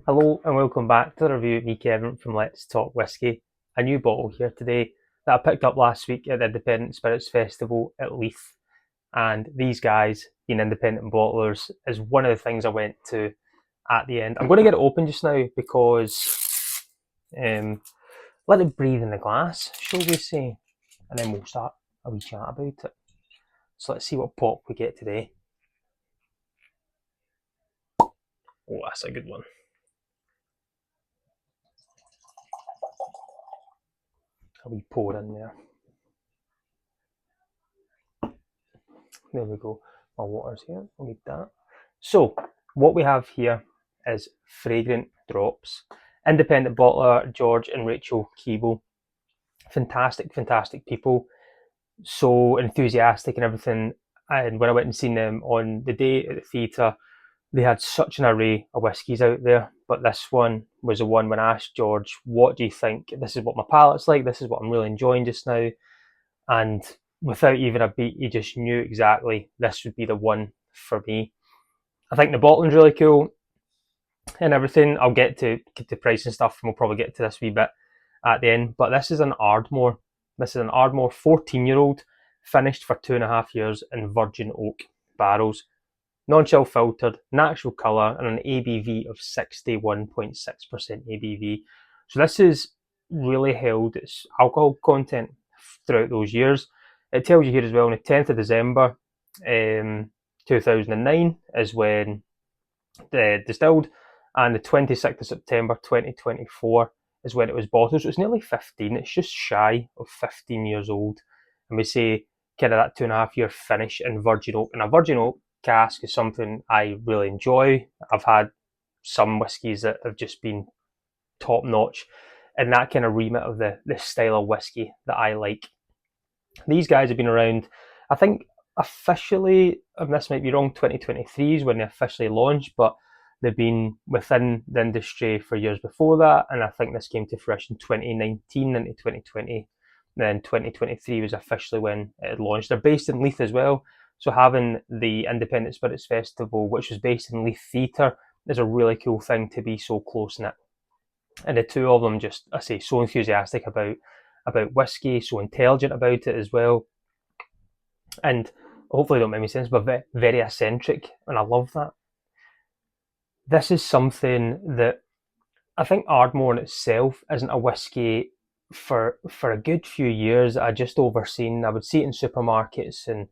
Hello and welcome back to the review of me, Kevin from Let's Talk Whisky. A new bottle here today that I picked up last week at the Independent Spirits Festival at Leith. And these guys, being independent bottlers, is one of the things I went to at the end. I'm going to get it open just now because let it breathe in the glass, shall we say, and then we'll start a wee chat about it. So let's see what pop we get today. Oh, that's a good one. A wee pour in there. There we go. My water's here. I'll need that. So, what we have here is Fragrant Drops. Independent bottler George and Rachel Keeble. Fantastic, fantastic people. So enthusiastic and everything. And when I went and seen them on the day at the theatre, they had such an array of whiskies out there. But this one was the one when I asked George, what do you think? This is what my palate's like. This is what I'm really enjoying just now. And without even a beat, you just knew exactly this would be the one for me. I think the bottling's really cool and everything. I'll get to price and stuff, and we'll probably get to this wee bit at the end. But this is an Ardmore. This is an Ardmore 14-year-old, finished for 2.5 years in virgin oak barrels. Non-chill filtered, natural colour, and an ABV of 61.6% ABV. So this is really held its alcohol content throughout those years. It tells you here as well, on the 10th of December 2009 is when the distilled, and the 26th of September 2024 is when it was bottled. So it's nearly 15. It's just shy of 15 years old. And we say kind of that 2.5 year finish in virgin oak. And a virgin oak cask is something I really enjoy. I've had some whiskies that have just been top notch in that kind of remit of the style of whiskey that I like. These guys have been around, I think officially, and this might be wrong, 2023 is when they officially launched, but they've been within the industry for years before that, and I think this came to fruition 2019 into 2020. Then 2023 was officially when it launched. They're based in Leith as well, so having the Independent Spirits Festival, which was based in Leith Theatre, is a really cool thing to be so close knit. And the two of them just, I say, so enthusiastic about whiskey, so intelligent about it as well, and hopefully don't make me sense, but very eccentric, and I love that. This is something that I think Ardmore in itself isn't a whiskey for a good few years that I just overseen. I would see it in supermarkets and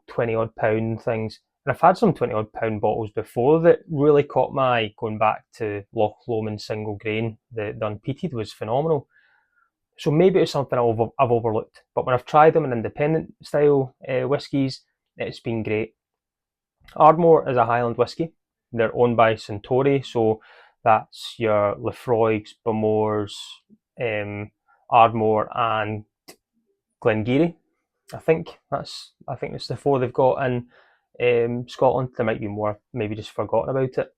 20 odd pound things. And I've had some 20 odd pound bottles before that really caught my eye, going back to Loch Lomond single grain. The unpeated was phenomenal. So maybe it's something I've overlooked. But when I've tried them in independent style whiskies, it's been great. Ardmore is a Highland whisky. They're owned by Suntory, so that's your Laphroaig's, Bowmore's, Ardmore, and Glengarry. I think it's the four they've got in Scotland. There might be more, maybe just forgotten about it.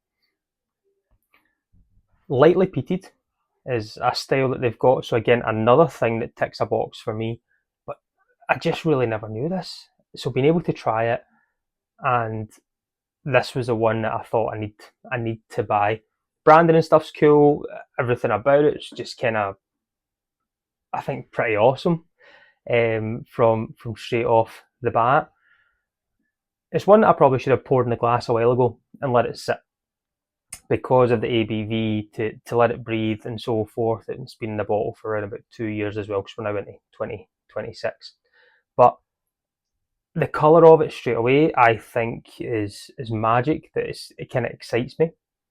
Lightly peated is a style that they've got. So again, another thing that ticks a box for me. But I just really never knew this. So being able to try it, and this was the one that I thought I need to buy. Branding and stuff's cool. Everything about it's just kind of, I think, pretty awesome. From straight off the bat, it's one that I probably should have poured in the glass a while ago and let it sit, because of the ABV, to let it breathe and so forth. It's been in the bottle for around about 2 years as well, because we're now into 2026. But the colour of it straight away, I think, is magic. That it kind of excites me.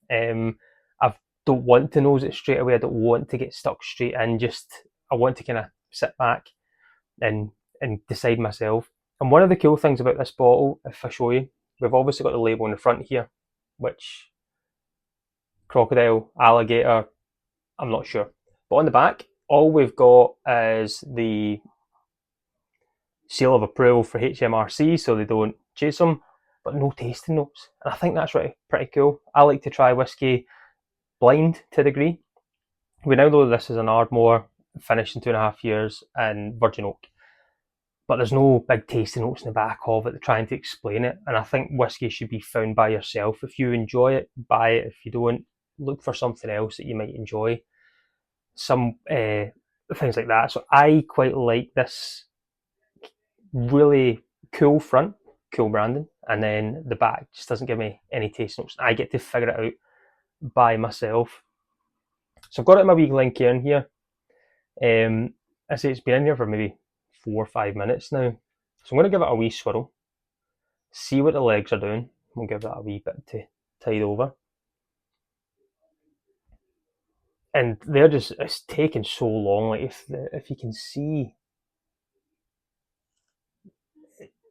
I don't want to nose it straight away. I don't want to get stuck straight in. I want to kind of sit back and decide myself. And one of the cool things about this bottle, if I show you, we've obviously got the label on the front here, which crocodile, alligator, I'm not sure. But on the back, all we've got is the seal of approval for HMRC, so they don't chase them, but no tasting notes. And I think that's pretty cool. I like to try whiskey blind to a degree. We now know this is an Ardmore, finished in 2.5 years in virgin oak, but there's no big tasting notes in the back of it trying to explain it. And I think whiskey should be found by yourself. If you enjoy it, buy it. If you don't, look for something else that you might enjoy. Some things like that. So I quite like this really cool front, cool branding, and then the back just doesn't give me any taste notes. I get to figure it out by myself. So I've got it in my wee Glencairn here. I say it's been in here for maybe 4 or 5 minutes now. So I'm going to give it a wee swirl, see what the legs are doing. We'll give that a wee bit to tide over. And they're just, it's taking so long. Like if you can see,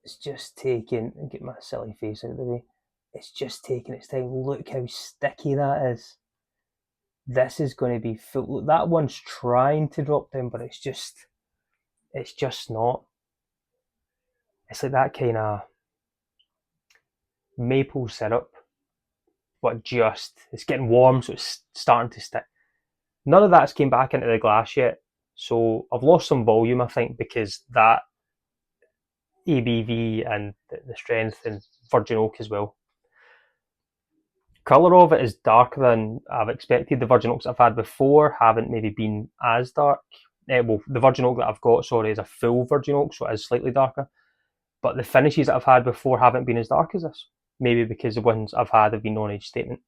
it's just taking, get my silly face out of the way. It's just taking its time. Look how sticky that is. This is going to be full. Look, that one's trying to drop down, but it's just not. It's like that kind of maple syrup, but just, it's getting warm, so it's starting to stick. None of that's came back into the glass yet, so I've lost some volume, I think, because that ABV and the strength and virgin oak as well. Colour of it is darker than I've expected. The virgin oaks I've had before haven't maybe been as dark. Well, the virgin oak that I've got, sorry, is a full virgin oak, so it is slightly darker. But the finishes that I've had before haven't been as dark as this. Maybe because the ones I've had have been non-age statement.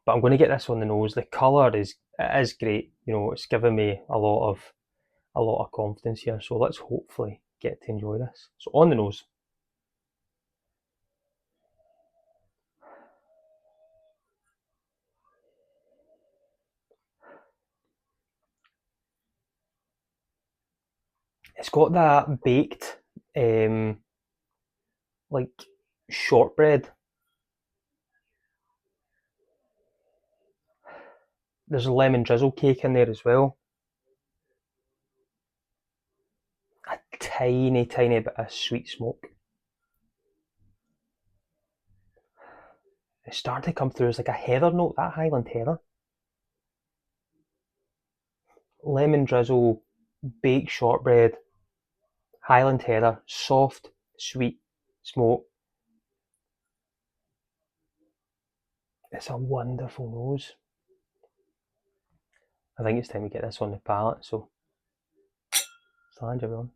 But I'm going to get this on the nose. The colour is great. You know, it's given me a lot of confidence here. So let's hopefully get to enjoy this. So on the nose. It's got that baked, like shortbread. There's a lemon drizzle cake in there as well. A tiny, tiny bit of sweet smoke. It's starting to come through as like a heather note, that Highland heather. Lemon drizzle, baked shortbread, Highland heather, soft, sweet smoke. It's a wonderful nose. I think it's time to get this on the palate, so Slainte everyone.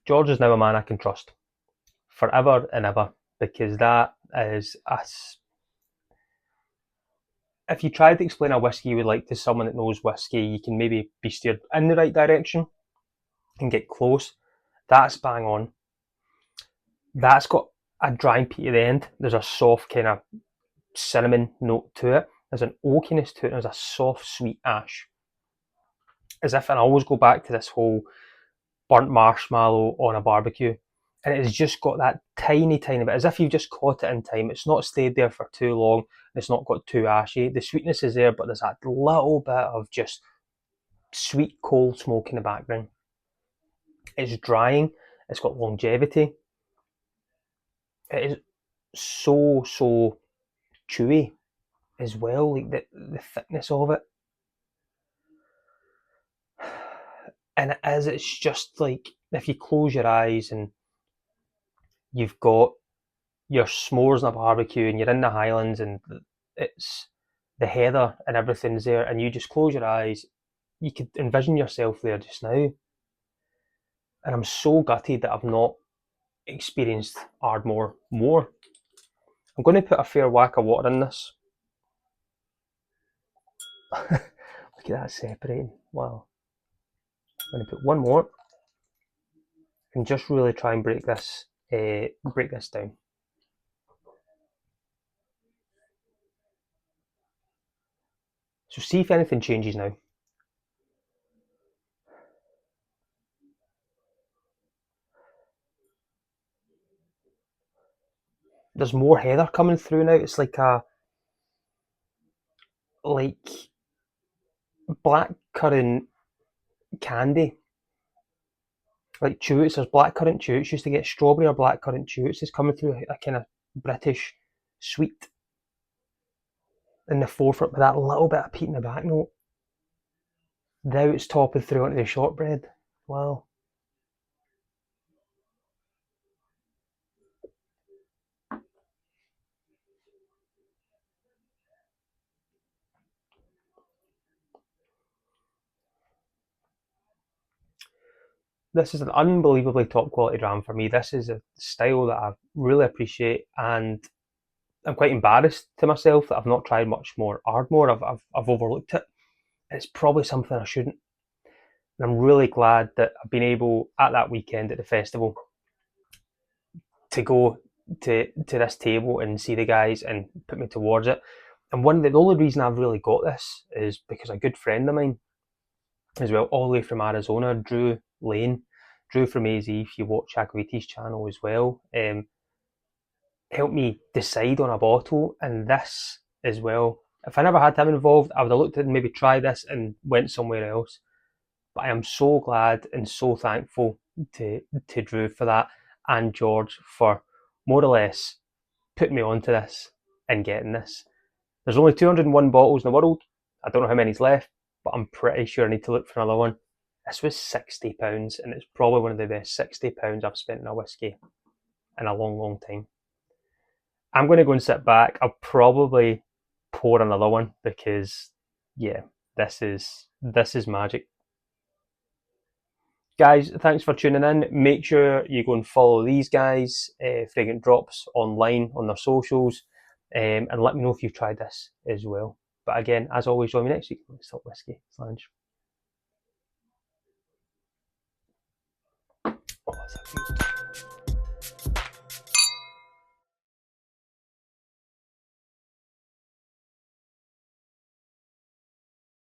George is now a man I can trust forever and ever, because that is us. If you try to explain a whiskey you would like to someone that knows whiskey, you can maybe be steered in the right direction and get close. That's bang on. That's got a drying peat at the end. There's a soft kind of cinnamon note to it. There's an oakiness to it. There's a soft, sweet ash. As if, and I always go back to this whole burnt marshmallow on a barbecue. And it's just got that tiny, tiny bit, as if you've just caught it in time. It's not stayed there for too long. It's not got too ashy. The sweetness is there, but there's that little bit of just sweet coal smoke in the background. It's drying. It's got longevity. It is so, so chewy as well, like the thickness of it. And it's just like, if you close your eyes and you've got your s'mores on a barbecue and you're in the Highlands and it's the heather and everything's there, and you just close your eyes, you could envision yourself there just now. And I'm so gutted that I've not experienced Ardmore more. I'm going to put a fair whack of water in this. Look at that separating. Wow. I'm going to put one more and just really try and break this down. So see if anything changes now. There's more heather coming through now. It's like black currant candy. like chutes. There's blackcurrant chutes. Used to get strawberry or blackcurrant chutes. It's coming through a kind of British sweet in the forefront with that little bit of peat in the back note. Now it's topping through onto the shortbread. Wow. This is an unbelievably top quality dram for me. This is a style that I really appreciate, and I'm quite embarrassed to myself that I've not tried much more Ardmore. I've overlooked it. It's probably something I shouldn't. And I'm really glad that I've been able at that weekend at the festival to go to this table and see the guys and put me towards it. And the only reason I've really got this is because a good friend of mine as well, all the way from Arizona, Drew Lane, Drew from AZ, if you watch Agaviti's channel as well, helped me decide on a bottle, and this as well. If I never had him involved, I would have looked at and maybe tried this and went somewhere else. But I am so glad and so thankful to Drew for that, and George for more or less putting me onto this and getting this. There's only 201 bottles in the world. I don't know how many's left, but I'm pretty sure I need to look for another one. This was £60, and it's probably one of the best £60 I've spent in a whiskey in a long, long time. I'm going to go and sit back. I'll probably pour another one because, yeah, this is magic. Guys, thanks for tuning in. Make sure you go and follow these guys, Fragrant Drops, online on their socials, and let me know if you've tried this as well. But again, as always, join me next week. Let's talk whiskey. Slainte. Oh, that's a